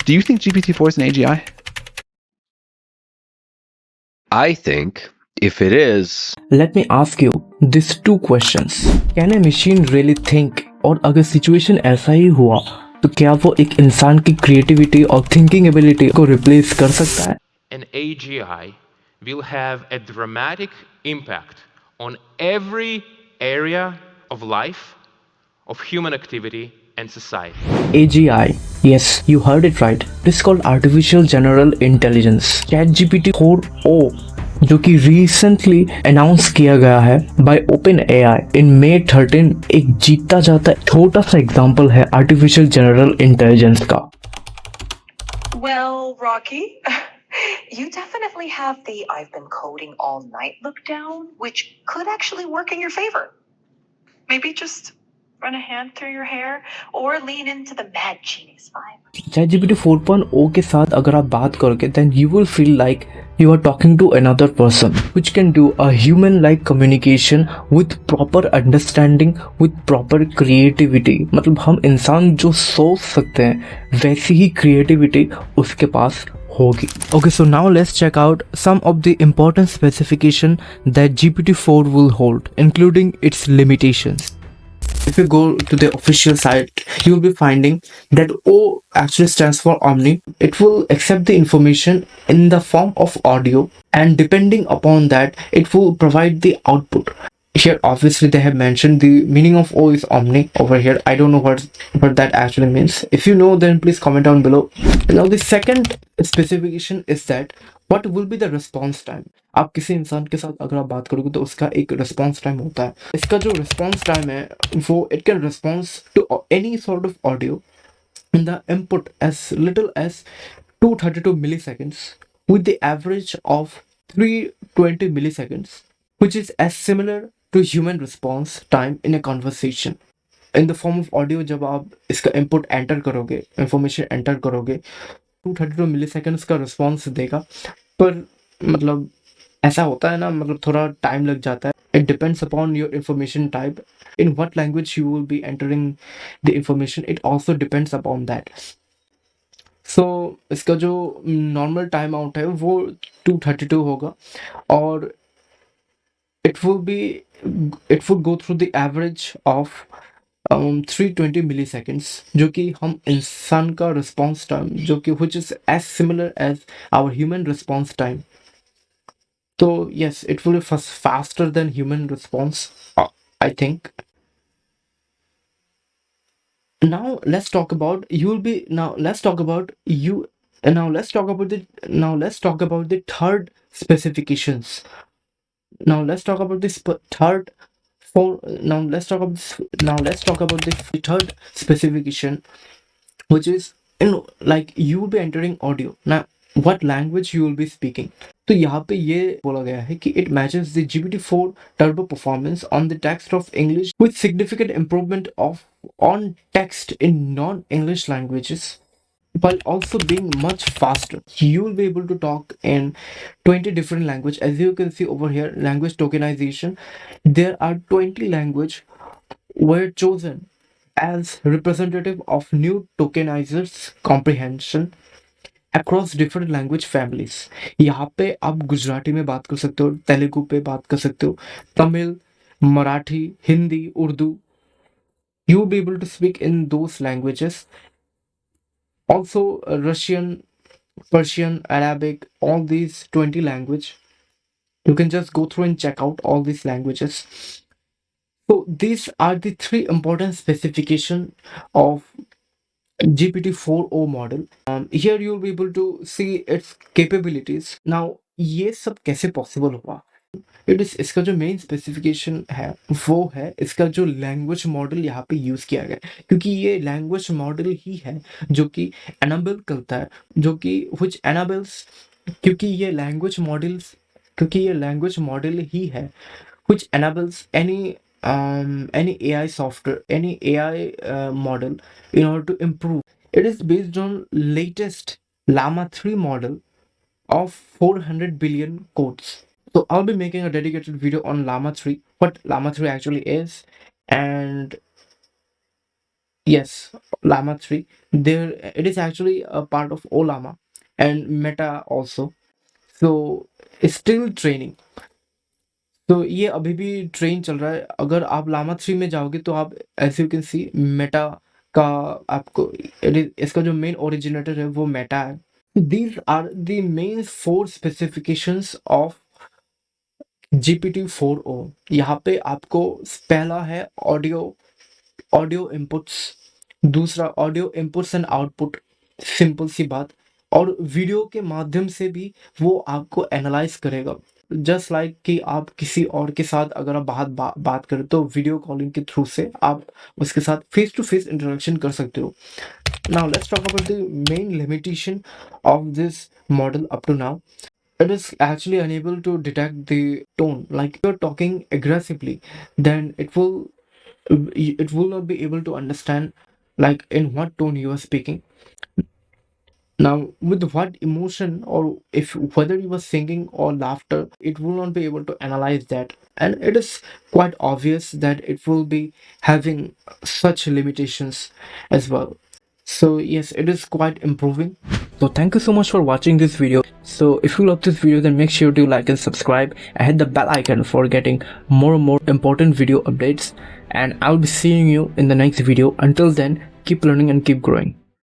Do you think GPT-4 is an AGI? I think if it is, Let me ask you these two questions. Can a machine really think? और अगर situation ऐसा ही हुआ तो क्या वो एक इंसान की क्रिएटिविटी और थिंकिंग एबिलिटी को रिप्लेस कर सकता है? An AGI will have a dramatic impact on every area of life, of human activity and society. AGI. Yes, you heard it right. It is called Artificial General Intelligence. ChatGPT 4o जो कि recently announce किया गया है bye OpenAI इन May 13 एक जीता जाता छोटा सा एग्जांपल है आर्टिफिशियल जनरल इंटेलिजेंस का. Well, Rocky, you definitely have the I've been coding all night look down, which could actually work in your favor. Maybe just run a hand through your hair or lean into the mad genius vibe. ChatGPT 4.0 के साथ अगर आप बात करोगे then you will feel like you are talking to another person which can do a human like communication with proper understanding with proper creativity. मतलब हम इंसान जो सोच सकते हैं वैसी ही creativity उसके पास होगी. Okay, so now let's check out some of the important specification that GPT-4 will hold, including its limitations. If you go to the official site, you will be finding that O actually stands for Omni. It will accept the information in the form of audio, and depending upon that, it will provide the output. Here, obviously, they have mentioned the meaning of O is Omni over here. I don't know what that actually means. If you know, then please comment down below. Now, the second specification is that what will be the response time. आप किसी इंसान के साथ अगर आप बात करोगे तो उसका एक रिस्पॉन्स टाइम होता है. इसका जो रिस्पॉन्स टाइम है वो it can response to any sort of audio in the input as little as 232 milliseconds with the average of 320 milliseconds, which is as similar to human response time in a conversation. In the form of audio, जब आप इसका input enter करोगे, information enter करोगे, 232 milliseconds का response देगा. पर मतलब ऐसा होता है ना, मतलब थोड़ा टाइम लग जाता है. It depends upon your information type, in what language you will be entering the information. It also depends upon that. So इसका जो normal time out है वो 232 होगा और it will go through the average of 320 milliseconds, जो कि हम इंसान का response time जो कि which is as similar as our human response time. So yes, it will be faster than human response, I think. Now let's talk about let's talk about the third specifications. Now let's talk about this third for now let's talk about the third specification, which is like you will be entering audio. Now what language you will be speaking. तो यहाँ पे ये बोला गया है कि it matches the GPT-4 turbo performance on the text of English with significant improvement on text in non-English languages while also being much faster. You will be able to talk in 20 different languages. As you can see over here, language tokenization. There are 20 language were chosen as representative of new tokenizers comprehension across different language families. यहाँ पे आप गुजराती में बात कर सकते हो, तेलुगु पे बात कर सकते हो, Tamil, Marathi, Hindi, Urdu. You will be able to speak in those languages. Also, Russian, Persian, Arabic, all these 20 language. You can just go through and check out all these languages. So these are the three important specification of GPT-4o model. Here you'll be able to see its capabilities. Now ये सब कैसे possible हुआ. इसका जो main specification है वो है इसका जो लैंग्वेज मॉडल यहाँ पे यूज किया गया है, क्योंकि ये लैंग्वेज मॉडल ही है जो कि एनाबल करता है, जो कि which enables, क्योंकि ये लैंग्वेज मॉडल ही है which enables any AI software, any AI model in order to improve. It is based on latest Llama 3 model of 400 billion codes. So I'll be making a dedicated video on Llama 3, what Llama 3 actually is, and Yes, Llama 3. There, it is actually a part of Olama and Meta also. So it's still training. तो ये अभी भी train चल रहा है। अगर आप लामा 3 में जाओगे तो आप as you can see Meta का आपको इसका जो मेन ओरिजिनेटर है वो मेटा है। These are the main 4 specifications of GPT-4o। यहाँ पे आपको पहला है ऑडियो इनपुट्स, दूसरा audio inputs and output, simple सी बात। और वीडियो के माध्यम से भी वो आपको एनालाइज करेगा, जस्ट लाइक कि आप किसी और के साथ अगर आप बात करें तो वीडियो कॉलिंग के थ्रू से आप उसके साथ फेस टू फेस इंटरेक्शन कर सकते हो। Now let's talk about the main limitation of this model up to now. It is actually unable to detect the tone. Like if you're talking aggressively, then it will not be able to understand like in what tone you are speaking. Now with what emotion, or if whether you are singing or laughter, it will not be able to analyze that, and it is quite obvious that it will be having such limitations as well. So yes, it is quite improving. So thank you so much for watching this video. So if you love this video, then make sure to like and subscribe and hit the bell icon for getting more and more important video updates. And I'll be seeing you in the next video. Until then, keep learning and keep growing.